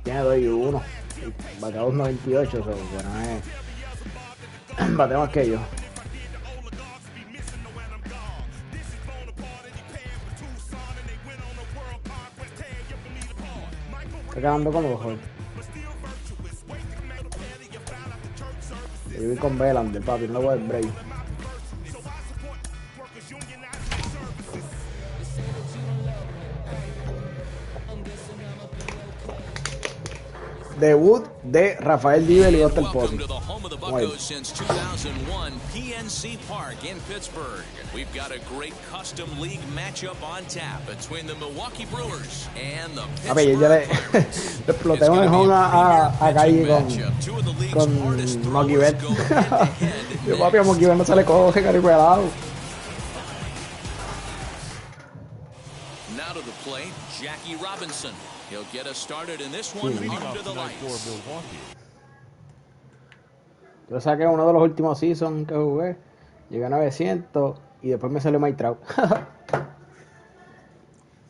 Tiene 2 y 1. Batea 2.98, so, bueno, batea más que yo. Está quedando cómodo, joder. Yo voy con Belander, papi, no le voy a dar break. Debut de Rafael Díaz y Buster Posey. Since 2001, PNC Park in Pittsburgh. We've got a great custom league matchup on tap between the Milwaukee Brewers and the Pittsburgh Pirates. Le exploté un home a Calle con Mookie Betts. Yo, papi, a Mookie Betts no se le coge, caripelado. Now to the plate, Jackie Robinson. He'll get us started in this one under the lights. Yo saqué uno de los últimos seasons que jugué, llegué a 900 y después me salió Mike Trout.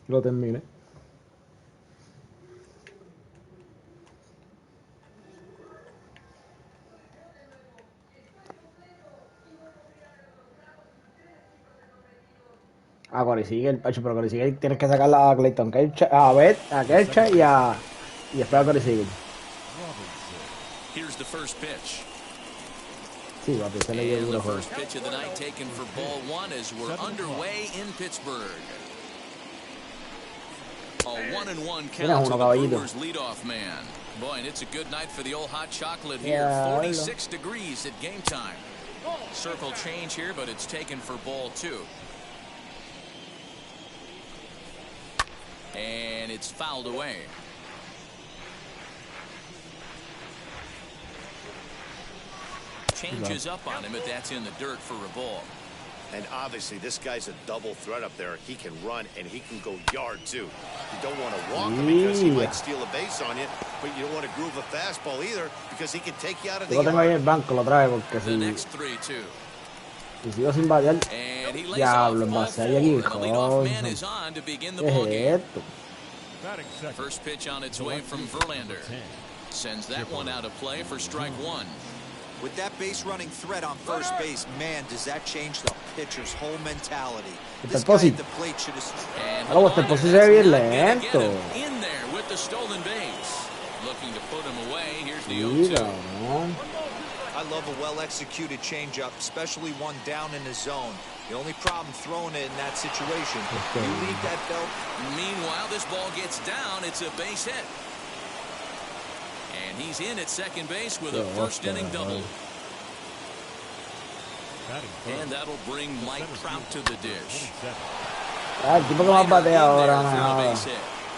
Lo terminé. A Corey Seager, pero Corey Seager tienes que sacarla a Clayton Kershaw, a Kershaw y después a Corey Seager. Here's the first pitch. Sí, papi, se le dio duro. First pitch of the night taken for ball one as we're underway in Pittsburgh. A 1-1 count to the Brewers leadoff man. Boy, and it's a good night for the old hot chocolate here. 46 degrees at game time. Circle change here, but it's taken for ball two. And it's fouled away. Changes up on him, but that's in the dirt for a ball. And obviously, this guy's a double threat up there. He can run and he can go yard too. You don't want to walk him because he might steal a base on you, but you don't want to groove a fastball either because he can take you out of the yard. Lo tengo ahí en el banco, lo trae porque The next 3-2. Si sigo sin batear, diablo, en base ahí aquí, ¿qué es esto? First pitch on its way from Verlander. Sends that one out of play for strike one. With that base running threat on first base, man, does that change the pitcher's whole mentality. This guy at the plate should have... Este Posey se ve bien lento. In there with the stolen base. Looking to put him away. Here's the 0-2. I love a well-executed changeup, especially one down in the zone. The only problem throwing it in that situation, you leave that belt. Meanwhile, this ball gets down. It's a base hit. And he's in at second base with a first inning double. And that'll bring Mike Trout to the dish. El tipo que más batea ahora,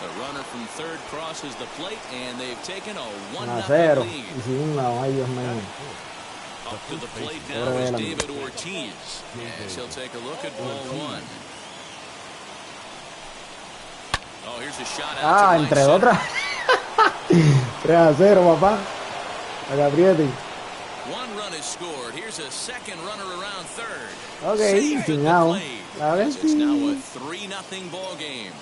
The runner from third crosses the plate, and they've taken a 1-0 lead. Up to the plate now is David Ortiz, as he'll take a look at ball one. Oh, here's a shot out to entre otras. 3-0, papá. A Gabriel. One run is scored. Here's a second runner around third. Okay, sin out. It's now a 3-0 ball game.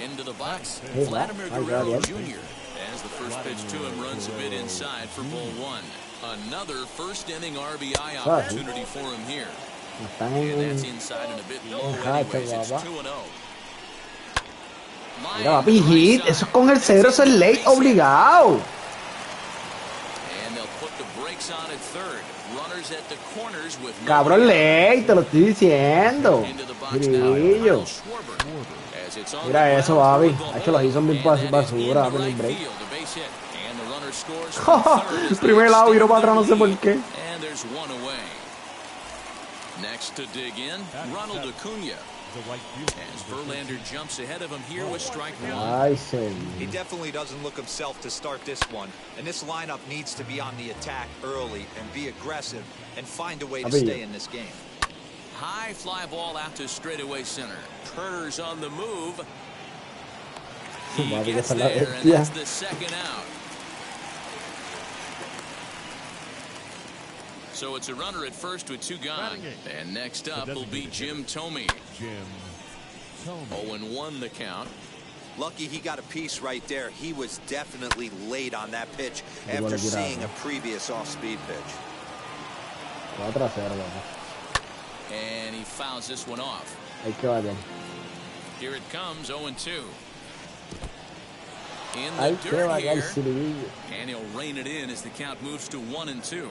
Into the box, Vladimir Guerrero Jr. as the first pitch to him runs a bit inside for ball one. Another first inning RBI opportunity for him here. And that's inside and a bit low anyways. It's 2-0. Mira, papi, hit. Eso es con el cero, eso es late obligado. And they'll put the brakes on at third. Runners at the corners with cabrón late, te lo estoy diciendo. Grillo. Mira eso, papi. Ha hecho los hizo bien basura, papi, el break. El primer lado viró para atrás, no sé por qué. Next to dig in, Ronald Acuna. As Verlander jumps ahead of him here with strike one. He definitely doesn't look himself to start this one, and this lineup needs to be on the attack early and be aggressive and find a way to stay in this game. High fly ball out to straightaway center. Turner's on the move. He gets there, and that's the second out. So it's a runner at first with two gone. And next up will be Jim Thome. 0-1 the count. Lucky he got a piece right there. He was definitely late on that pitch after seeing a previous off-speed pitch. And he fouls this one off. Here it comes, 0-2. In the dirt here, and he'll rein it in as the count moves to 1-2.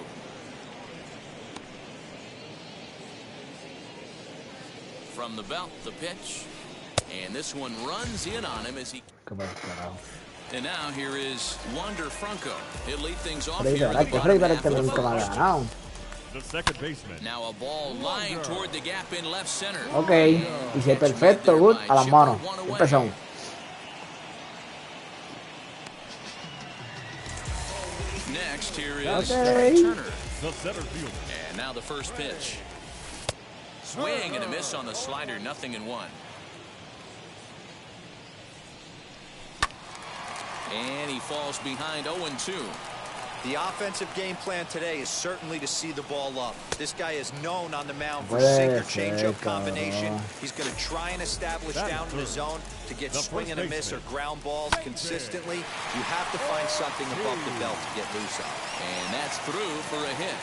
From the belt, the pitch, and this one runs in on him as he. And now here is Wander Franco. He'll lead things off here in the bottom half of the first. The second baseman. Now a ball lying toward the gap in left center. Okay, dice perfecto, good, a las manos. Empezamos. Next, here is Okay. Turner. The center fielder. And now the first pitch. Swing and a miss on the slider, 0-1. And he falls behind 0-2. The offensive game plan today is certainly to see the ball up. This guy is known on the mound for Puede sinker ser, changeup combination. cabrón. He's going to try and establish down in the zone to get swing and a miss or ground balls consistently. You have to find something above the belt to get loose on. And that's through for a hit.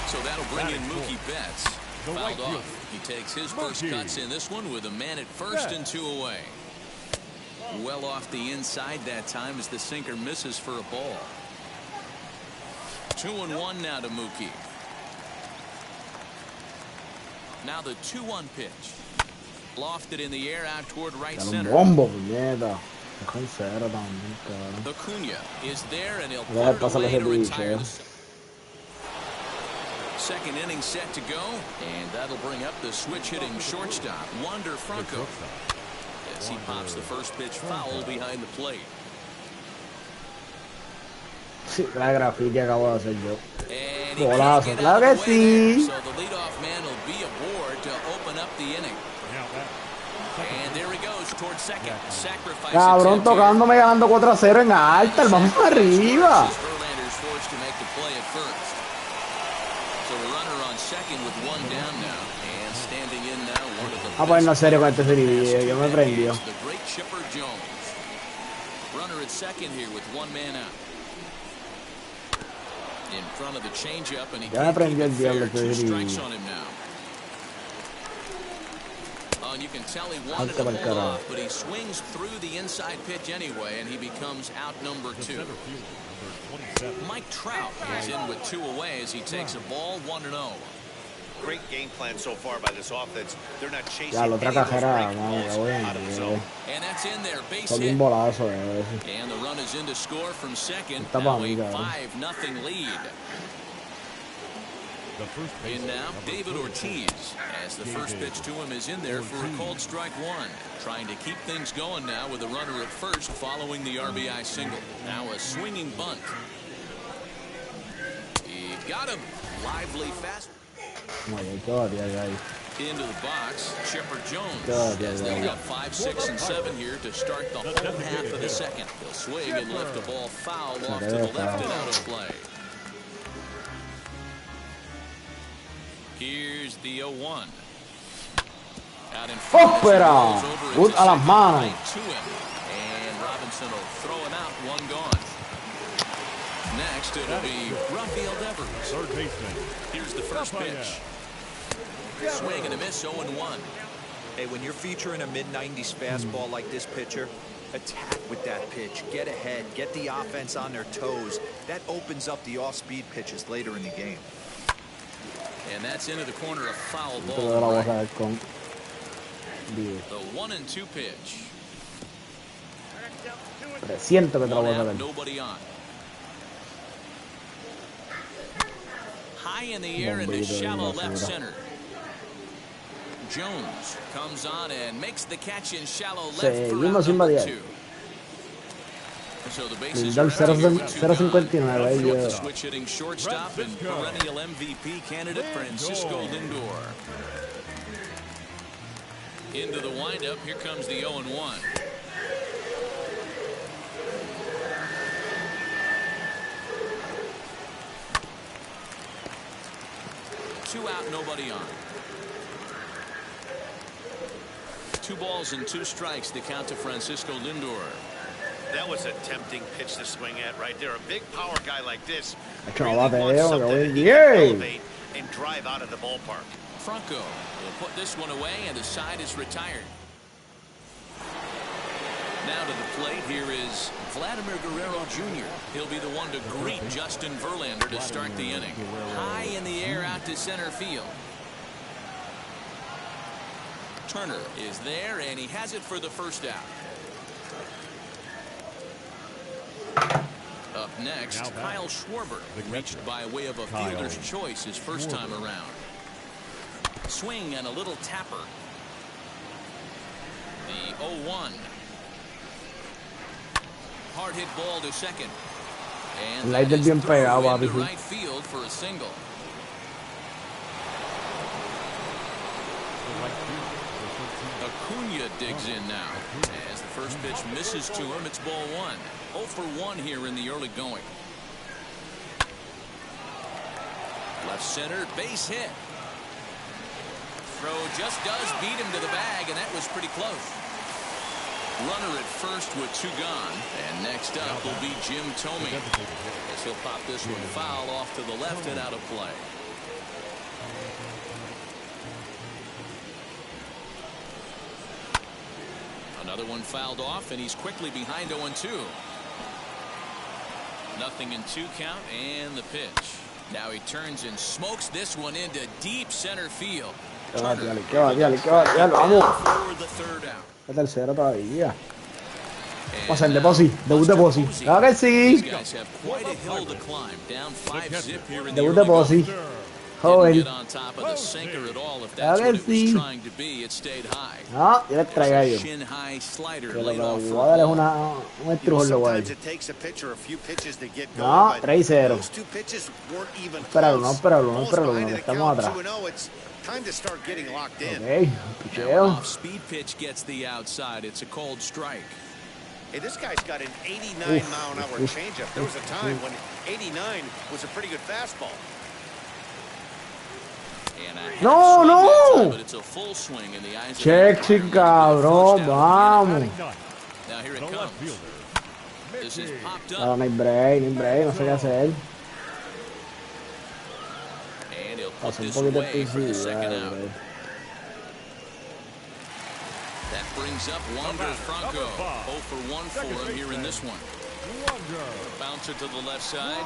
So that'll bring in Mookie Betts. Fouled off. He takes his first cuts in this one with a man at first and 2 away. Well off the inside that time as the sinker misses for a ball. 2-1 now to Mookie. Now the 2-1 pitch. Lofted in the air out toward right center. Acuna is there and he'll put it away to retire the second inning set to go, and that'll bring up the switch-hitting shortstop, Wander Franco, as he pops the first pitch foul behind the plate. La grafía acabo de hacer yo. And he Golazo, can't get claro out que of the way there, sí. so the leadoff man will be aboard to open up the inning. And there he goes towards second. Sacrifice Cabrón, tocándome, ganando 4-0 en alta, el vamos arriba. Verlander's forced to make the play at first. So a runner on second with one down now, and standing in now one of the A ponernos serio con este video, yo me prendió. the great Chipper Jones. Runner at second here with one man out. In front of the changeup, and he Ya me can't keep prendió it el diablo fair. este 2 video. strikes on him now. Oh, and you can tell he wanted Alta to pa'l pull carajo. off, but he swings through the inside pitch anyway, and he becomes out number 2. Mike Trout is in with 2 away as he takes a ball 1-0. Great game plan so far by this offense. They're not chasing Ya, la otra any of those cajera, breaking mano, balls ya voy out of the zone. And that's in there, base Son hit. un bolazo, ese. And the run is in to score from second. Está Now pa' a mí, cabrón. 5-0 lead. In now, David Ortiz, as the first pitch to him is in there for a called strike 1. Trying to keep things going now with a runner at first following the RBI single. Now a swinging bunt. He got him. Lively fast. Oh my God, yeah. Into the box, Chipper Jones. God, yeah, As they'll yeah. have 5, 6, and 7 here to start the whole half of the second. He'll swing and lift the ball foul off to the left and out of play. Here's the 0-1. Out in front. Ópera. Goes over Good into a las second, manos. right to him. And Robinson will throw him out, 1 gone. Next, it'll be Rafael Devers. Third baseman. Here's the first pitch. Swing and a miss, 0-1. Hey, when you're featuring a mid-90s fastball like this pitcher, attack with that pitch. Get ahead. Get the offense on their toes. That opens up the off-speed pitches later in the game. And that's into the corner, a foul Esto lo ball. vamos a ver con 10. The 1-2 pitch. Presiento que te lo voy a One out, sacar. nobody on. High in the air into Bombito de shallow basura. left center. Jones comes on and makes the catch in shallow left for Seguimos out sin number variar. 2. So the bases Del are empty here with 0.59 2 gone. ahí With the lleva. switch hitting shortstop and perennial MVP candidate Francisco Lindor. Into the windup, here comes the 0-1. Two out, nobody nobody on. 2 balls and 2 strikes to count to Francisco Lindor. That was a tempting pitch to swing at right there. A big power guy like this really wants something that he can elevate and drive out of the ballpark. Franco will put this one away, and the side is retired. Now to the plate, here is Vladimir Guerrero Jr. He'll be the one to greet Justin Verlander to start the inning. High in the air out to center field. Turner is there, and he has it for the first out. Up next, Kyle Schwarber, reached by way of a fielder's choice his first time around. Swing and a little tapper. The 0-1. Hard hit ball to second. And that is through into right field for a single. Acuna digs in now. As the first pitch misses to him, it's ball 1. 0 for 1 here in the early going. Left center, base hit. Throw just does beat him to the bag, and that was pretty close. Runner at first with 2 gone. And next up will be Jim Thome. As he'll pop this one foul off to the left and out of play. Another one fouled off, and he's quickly behind 0-2. 0-2 count, and the pitch. Now he turns and smokes this one into deep center field. Vamos. For the third out. La tercera todavía. Vamos a hacer Deposi. Debut Deposi. Claro que sí. Debut Deposi. Joven. Claro que sí. No, yo le traigo a ellos. Que lo que voy a dar es un estrujón lo voy. No, 3-0. Espéralo, que estamos atrás. Okay, picheo. Speed pitch gets the outside. It's a cold strike. Hey, this guy's got an 89-mile-an-hour changeup. There was a time when 89 was a pretty good fastball. No. Check, cabrón, vamos. Now here it comes. This is popped up. No hay break, no sé qué hacer. And he'll put this away for the second out. That brings up Wander Franco. 0 for 1 for him here in this one. Bouncer to the left side.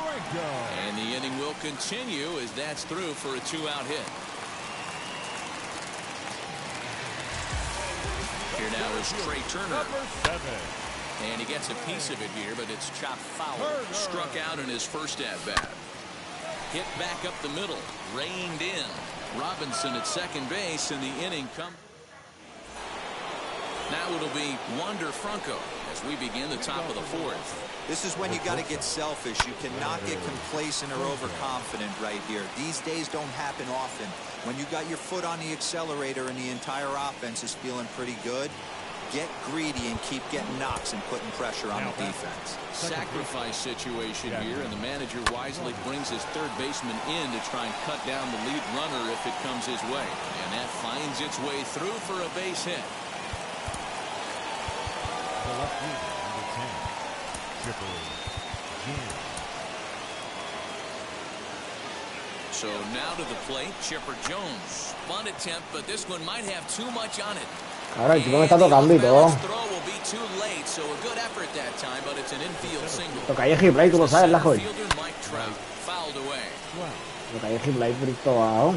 And the inning will continue as that's through for a 2-out hit. Here now is Trey Turner. And he gets a piece of it here, but it's chopped foul. Struck out in his first at-bat. Hit back up the middle. Reined in. Robinson at second base, and the inning comes. Now it'll be Wander Franco as we begin the top of the 4th. This is when you got to get selfish. You cannot get complacent or overconfident right here. These days don't happen often. When you got your foot on the accelerator and the entire offense is feeling pretty good, get greedy and keep getting knocks and putting pressure on the defense. Sacrifice situation here, and the manager wisely brings his third baseman in to try and cut down the lead runner if it comes his way. And that finds its way through for a base hit. So now to the plate, Chipper Jones. Bunt attempt, but this one might have too much on it. Ahora el tipo me está tocando y todo. Lo caí en Hiplay, tú lo sabes, la joder. Lo caí en Hiplay por esto abajo.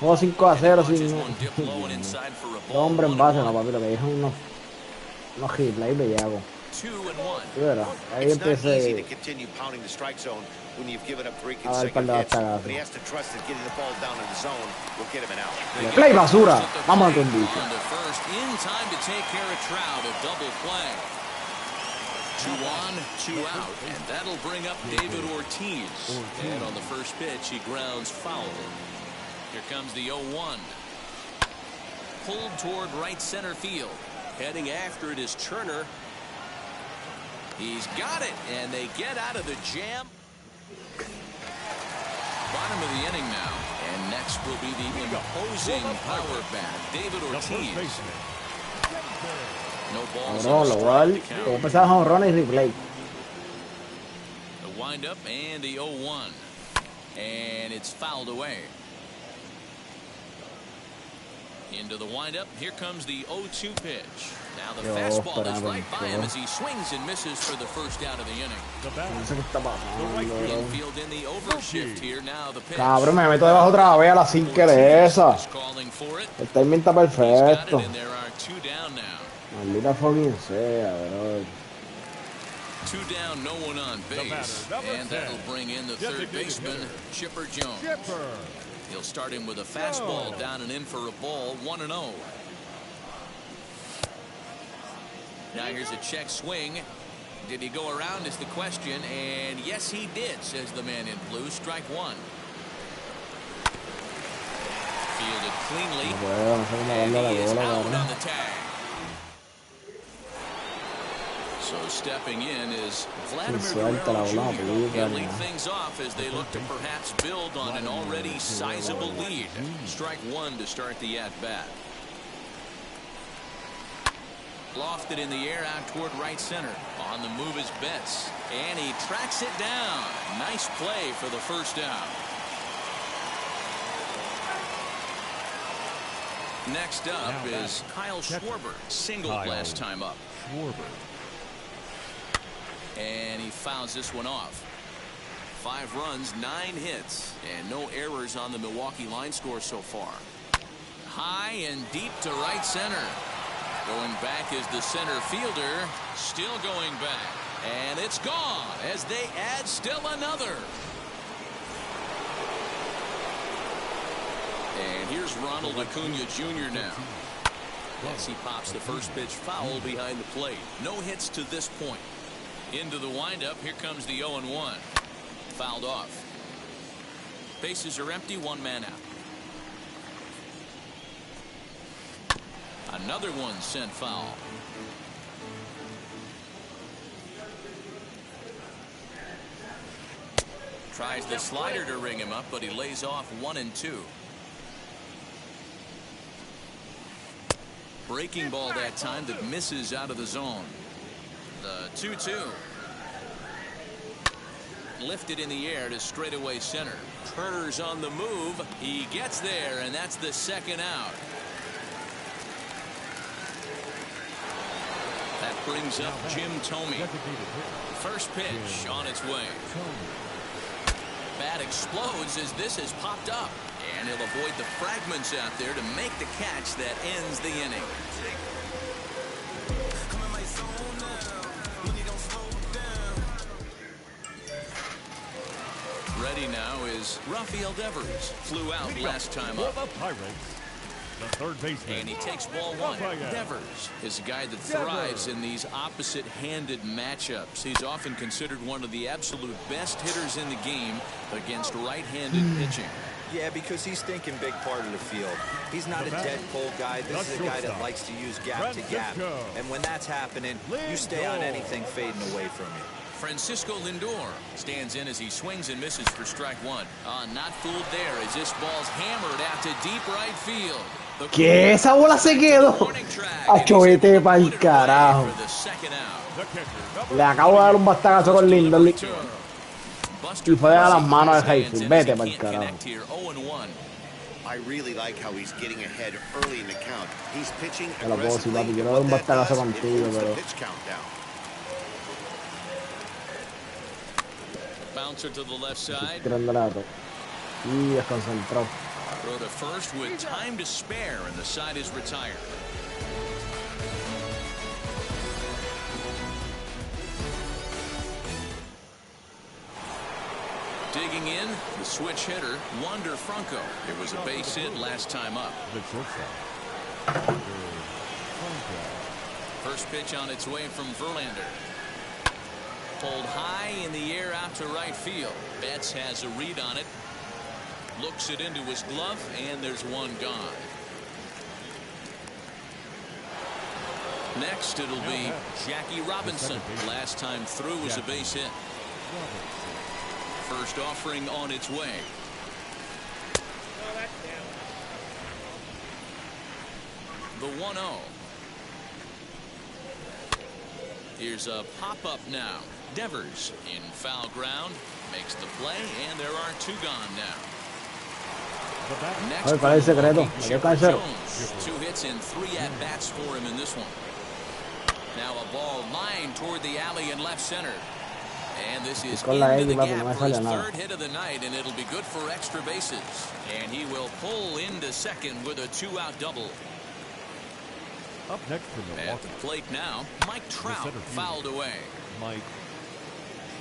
Juego 5-0 sin hombre en base, no papi, lo que es unos Hiplay bellaco. Pero ahí empecé a dar par de batagazos. Play basura, vamos a conducir. 2 on, 2 out, and that'll bring up David Ortiz. And on the first pitch, he grounds foul. Here comes the 0-1. Pulled toward right center field. Heading after it is Turner. He's got it, and they get out of the jam. bottom of the inning now. And next will be the imposing power bat, David Ortiz. No balls on the strike to count. Empezaba jonrón y replay. The windup and the 0-1. And it's fouled away. Into the windup. Here comes the 0-2 pitch. Now the fastball is right by him as he swings and misses for the first out of the inning. Infield in the overshift here. Now the pitch. Cabrón, me meto debajo otra vez a la sinker de esa. El timing está perfecto. Maldita fucking sea, bro. 2 down, no one on base. And that'll bring in the third baseman, Chipper Jones. He'll start him with a fastball down and in for a ball, 1-0. Now here's a check swing. Did he go around is the question, and yes he did, says the man in blue. Strike one. Fielded cleanly. And he is out on the tag. So stepping in is Vladimir Guerrero Jr. He'll lead things off as they look to perhaps build on an already sizable lead. Strike one to start the at-bat. Lofted in the air out toward right center. On the move is Betts. And he tracks it down. Nice play for the first out. Next up is Kyle Schwarber. Singled last time up. And he fouls this one off. 5 runs, 9 hits, and no errors on the Milwaukee line score so far. High and deep to right center. Going back is the center fielder. Still going back. And it's gone as they add still another. And here's Ronald Acuna Jr. now. As he pops the first pitch foul behind the plate. No hits to this point. Into the windup. Here comes the 0-1. Fouled off. Bases are empty. 1 man out. Another one sent foul. Tries the slider to ring him up, but he lays off 1 and 2. Breaking ball that time that misses out of the zone. The 2-2. Lifted in the air to straightaway center. Turner's on the move. He gets there, and that's the second out. That brings up Jim Thome. First pitch on its way. Bat explodes as this has popped up. And he'll avoid the fragments out there to make the catch that ends the inning. Ready now is Rafael Devers. Flew out last time up. The third baseman. And he takes ball 1. Devers is a guy that thrives in these opposite-handed matchups. He's often considered one of the absolute best hitters in the game against right-handed pitching. Yeah, because he's thinking big part of the field. He's not a dead pull guy. This is a guy that likes to use gap to gap. And when that's happening, you stay on anything fading away from you. Francisco Lindor stands in as he swings and misses for strike 1. Not fooled there as this ball's hammered out to deep right field. ¿Qué? Esa bola se quedó. Acho, vete pa'l carajo. Le acabo de dar un bastagazo con Lindor. Y fue a las manos de Hayfield. Vete pa'l carajo. I really like how he's getting ahead early in the count. He's pitching aggressively. Yo no doy un bastagazo contigo, pero bouncer to the left side. Y desconcentrado. Throw to first with time to spare, and the side is retired. Digging in, the switch hitter, Wander Franco. It was a base hit last time up. First pitch on its way from Verlander. Pulled high in the air out to right field. Betts has a read on it. Looks it into his glove, and there's one gone. Next, it'll be Jackie Robinson. Last time through was a base hit. First offering on its way. the 1-0. Here's a pop-up now. Devers in foul ground makes the play, and there are 2 gone now. Next, Jones. 2 hits and 3 at-bats for him in this one. Now a ball lined toward the alley in left center. And this is into the gap for his 3rd hit of the night, and it'll be good for extra bases. And he will pull into second with a 2-out double. Up next for Milwaukee. At the plate now, Mike Trout fouled away. Mike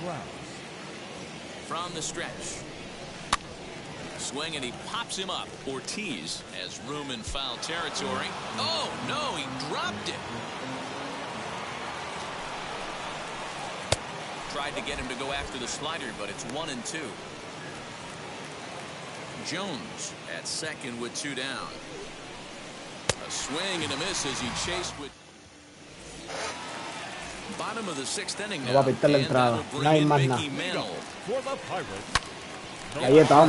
Trout. From the stretch. Swing, and he pops him up. Ortiz has room in foul territory. Oh, no, he dropped it. Tried to get him to go after the slider, but it's 1-2. Jones at second with 2 down. A swing and a miss as he chased with. Bottom of the 6th inning now. Va a pintar la entrada. No hay más nada. For the Pirates. Ahí está.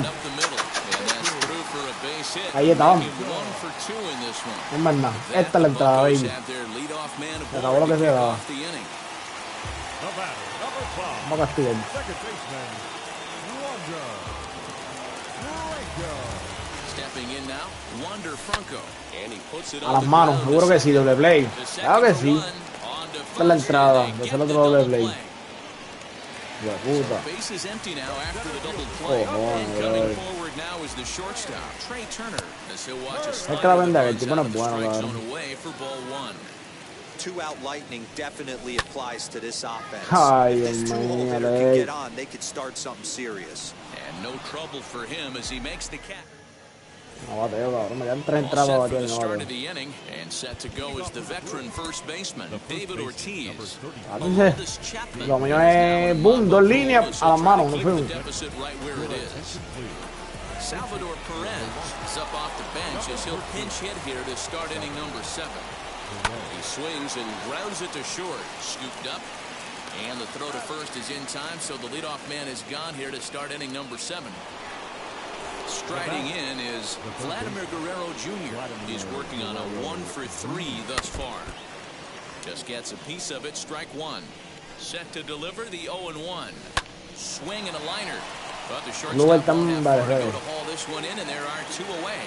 Ahí está. No hay más nada. Esta es la entrada, baby. Se acabó lo que se daba. Vamos a castigar. A las manos, seguro que sí, doble play. Claro que sí. Esta es la entrada. De hacer otro doble play. La puta. Es que la venda, el tipo no es bueno, cabrón. 2-out lightning definitely applies to this offense. Ay, if this 2 hole hitter can get on, they could start something serious. And no trouble for him as he makes the catch. No bateo, cabrón. Me quedan 3 entradas para batear. The start of the inning and set to go is the veteran first baseman David Ortiz. Lo mío es boom, 2 líneas a las manos. No fue un. Salvador Perez is up off the bench as he'll pinch hit here to start inning number 7. He swings and grounds it to short. Scooped up. And the throw to first is in time, so the leadoff man is gone here to start inning number 7. Striding in is Vladimir Guerrero Jr. He's working on a 1-for-3 thus far. Just gets a piece of it. Strike 1. Set to deliver the 0-1. Swing and a liner. But the shortstop won't have far to go to haul this one in, and there are 2 away.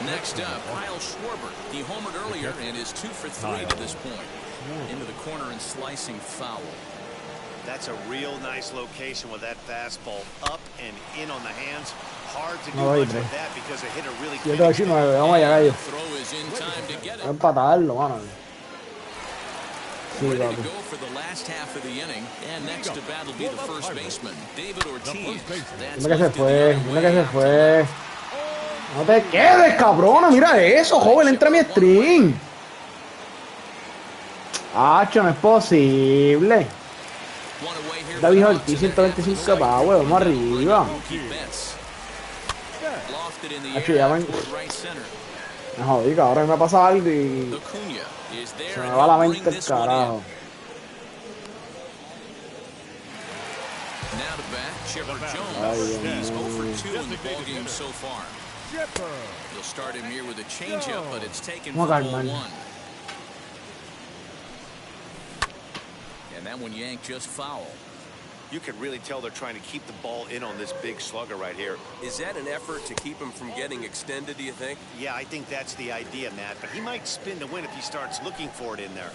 Next up, Kyle Schwarber. He homered earlier and is 2-for-3 to this point. Into the corner and slicing foul. That's a real nice location with that fastball up and in on the hands. Hard to do much with that because a hitter really can't. Throw is in time to get it. Empatarlo, mano. Ready to go for the last half of the inning, and next to bat will be the first baseman, David Ortiz. Mira que se fue, mira que se fue. No te quedes, cabrona, mira eso, joven, entra a mi stream. Hacho, no es posible. David Ortiz, 125 power, vamos arriba. Hacho, ya van. Me jodí, cabrón, me ha pasado algo y se me va la mente el carajo. Ay, He's 0 for 2 in the ballgame so far. They'll start him here with a changeup, but it's taken for ball 1. And that one yanked just foul. You can really tell they're trying to keep the ball in on this big slugger right here. Is that an effort to keep him from getting extended, do you think? Yeah, I think that's the idea, Matt. But he might spin to win if he starts looking for it in there.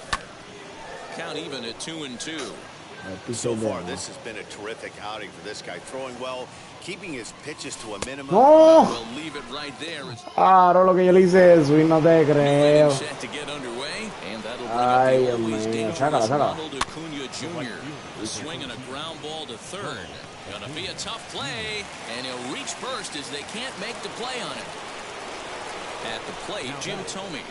Count even at 2-2. So far, this has been a terrific outing for this guy. Throwing well, keeping his pitches to a minimum. No. We'll leave it right there. Claro, lo que yo le hice eso y no te creo. Ay, Dios mío, sácala, sácala. The swing and a ground ball to third. Gonna be a tough play, and he'll reach first as they can't make the play on it. At the plate, Jim Thome.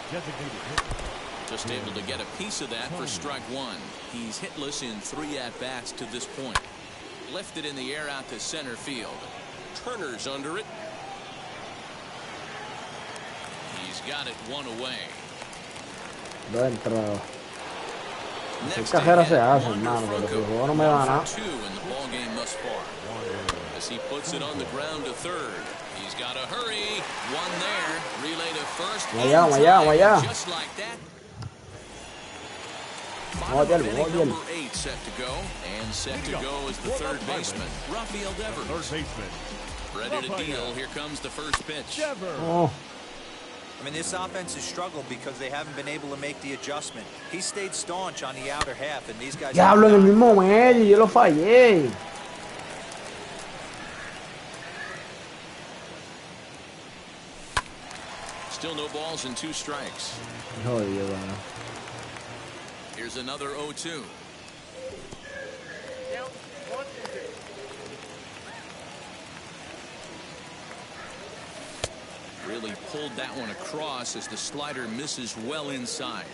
Just able to get a piece of that for strike 1. He's hitless in 3 at-bats to this point. Lifted in the air out to center field. Turner's under it. He's got it 1 away. Dentro. ¿Qué cajera se hace, hermano? Porque el juego no me da nada. As he puts it on the ground to third. He's got to hurry. One there. Relay to first. Vaya. Just like that. Vamos Number 8 set to go. And set to go is the third baseman, Rafael Devers. Ready to deal. Here comes the first pitch. Oh. I mean, this offense has struggled because they haven't been able to make the adjustment. He stayed staunch on the outer half, and these guys... Diablo, en el mismo medio, yo lo fallé. Still no balls and 2 strikes. Jodido, bueno. Here's another 0-2. Really pulled that one across as the slider misses well inside.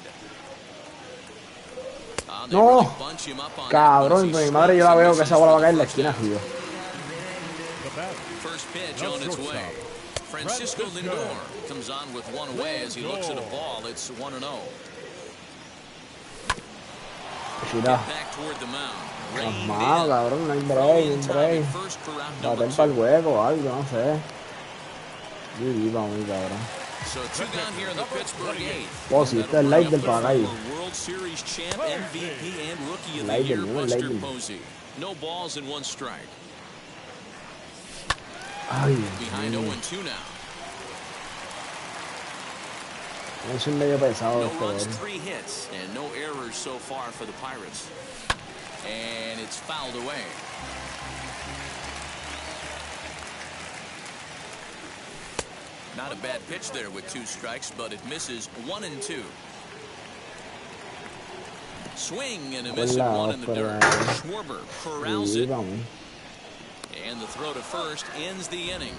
No, cabrón, mi madre yo la veo que esa bola va a caer en la esquina, tío. First pitch on its way. Francisco Lindor comes on with one away as he looks at a ball. It's 1-0. Back toward the mound. Malo, cabrón, no hay break. Bater para el hueco o algo, no sé. Viva muy cabrón. Oh, si este es el light del Paraguay. Light del mismo, light del mismo. No balls and 1 strike. Ay, behind 0-2 now. Es un medio pesado. No runs, 3 hits, and no errors so far for the Pirates. And it's fouled away. Not a bad pitch there with 2 strikes, but it misses 1-2. Swing and a miss and 1 in the dirt. Schwarber corrals it. And the throw to first ends the inning.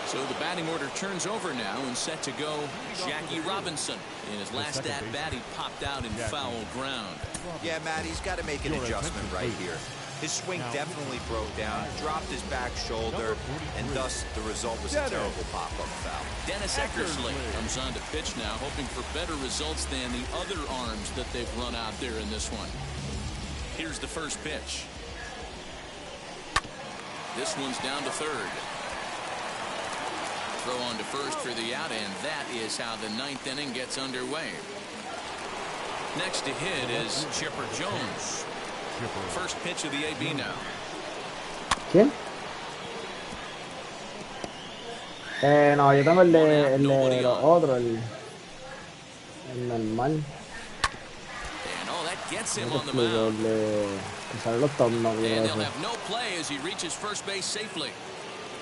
So the batting order turns over now and set to go Jackie Robinson. In his last at-bat, he popped out in foul ground. Yeah, Matt, he's got to make an adjustment right here. His swing definitely broke down, dropped his back shoulder, and thus the result was a terrible pop-up foul. Dennis Eckersley comes on to pitch now, hoping for better results than the other arms that they've run out there in this one. Here's the first pitch. This one's down to third. Throw on to first for the out, and that is how the 9th inning gets underway. Next to hit is Chipper Jones. First pitch of the AB now. ¿Quién? No, yo tengo el de los otros, el normal. And all that gets him on the mound. Que sale los top, no, and he'll have no play as he reaches first base safely.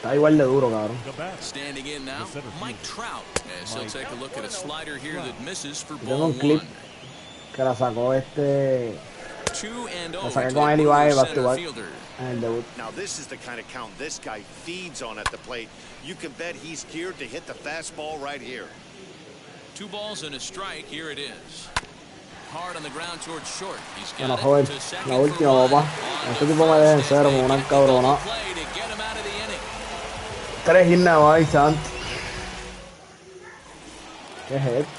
Está igual de duro, cabrón. Standing in now, Mike Trout, as he'll take a look at a slider here that misses for ball 1. Que la sacó La saqué con él y va back to back en el debut. Now this is the kind of count this guy feeds on at the plate. You can bet he's geared to hit the fastball right here. 2 balls and a strike. Here it is. Hard on the ground towards short. He's got bueno, joven, la última, papá. Este tipo me deja en cero como una cabrona. 3 hits nada más, sant. ¿Qué es esto?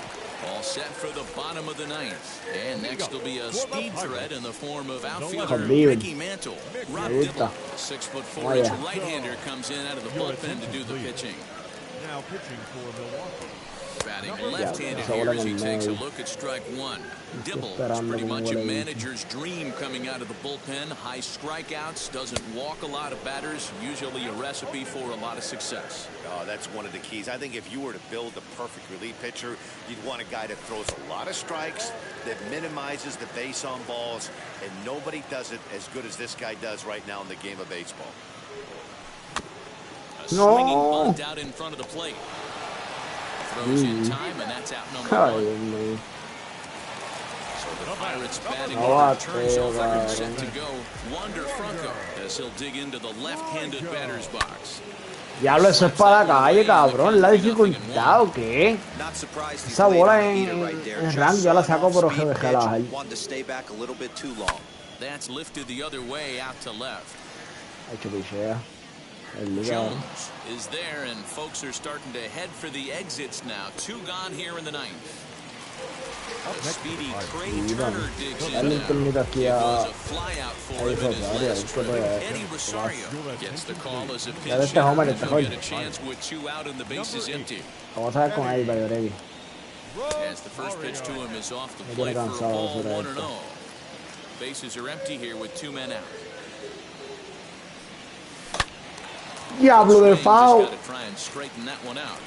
All set for the bottom of the 9th. And next will be a speed threat in the form of outfielder Mickey Mantle. Rob Dibble, 6'4" right-hander, comes in out of the bullpen to do the pitching. Now pitching for Milwaukee. Batting left-handed here as he takes a look at strike 1. Dibble is pretty much a manager's dream coming out of the bullpen. High strikeouts, doesn't walk a lot of batters, usually a recipe for a lot of success. Oh, that's one of the keys. I think if you were to build the perfect relief pitcher, you'd want a guy that throws a lot of strikes, that minimizes the base on balls, and nobody does it as good as this guy does right now in the game of baseball. A swinging bunt out in front of the plate. Throws in time, and that's out number 1. So the Pirates batting order turns over and set to go. Wander Franco as he'll dig into the left-handed batter's box. Diablo, eso es para la calle, cabrón. ¿La dificultad o qué? Esa bola en rank yo la saco, pero que deja la bajar. That's lifted the other way out to left. Hecho pichea. Jones is there, and folks are starting to head for the exits now. 2 gone here in the 9th. Speedy Trey Turner digs in Dale un now. turnito aquí It a was a flyout for him in his last trip. Eddie Rosario gets the call as a Dale pinch este homer, hitter. este He'll homer. get a chance with 2 out and the bases empty. Vamos a ver con ahí, Bayoregui. As the first pitch to him is off the plate for a ball, 1-0. Bases are empty here with 2 men out. Diablo de foul. Just got to try and straighten that one out.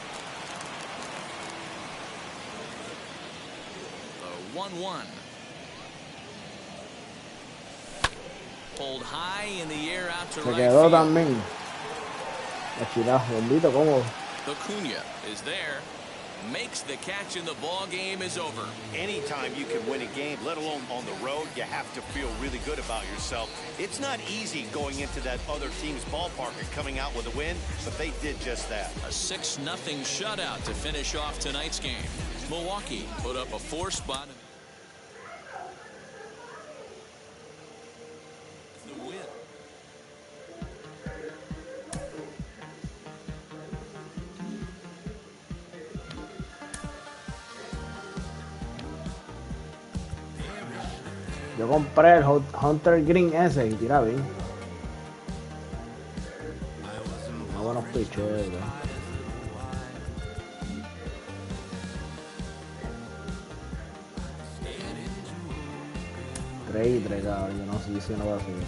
The 1-1. Pulled high in the air out to Se right quedó field. también. Esquinazo, bendito, cómodo. Acuna is there. Makes the catch and the ball game is over. Anytime you can win a game, let alone on the road, you have to feel really good about yourself. It's not easy going into that other team's ballpark and coming out with a win, but they did just that. A 6-0 shutout to finish off tonight's game. Milwaukee put up a 4-spot. The win. Yo compré el Hunter Green ese y tira bien. Muy buenos picheos, Tres, cabrón. Yo no sé si no voy a seguir.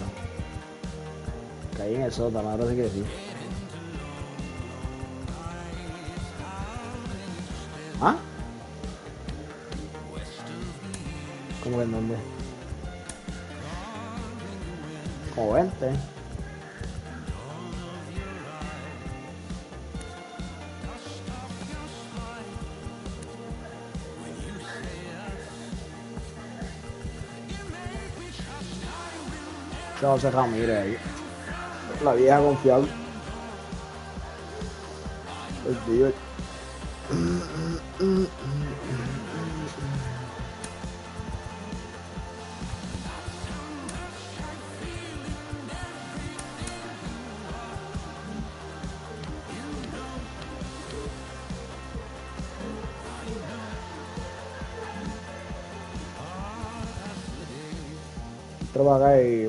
Caí en el sótano, ahora sí que sí. ¿Ah? ¿Cómo que en dónde? Como 20. José Ramírez ahí. La vieja confiable. El tío. Trabajar y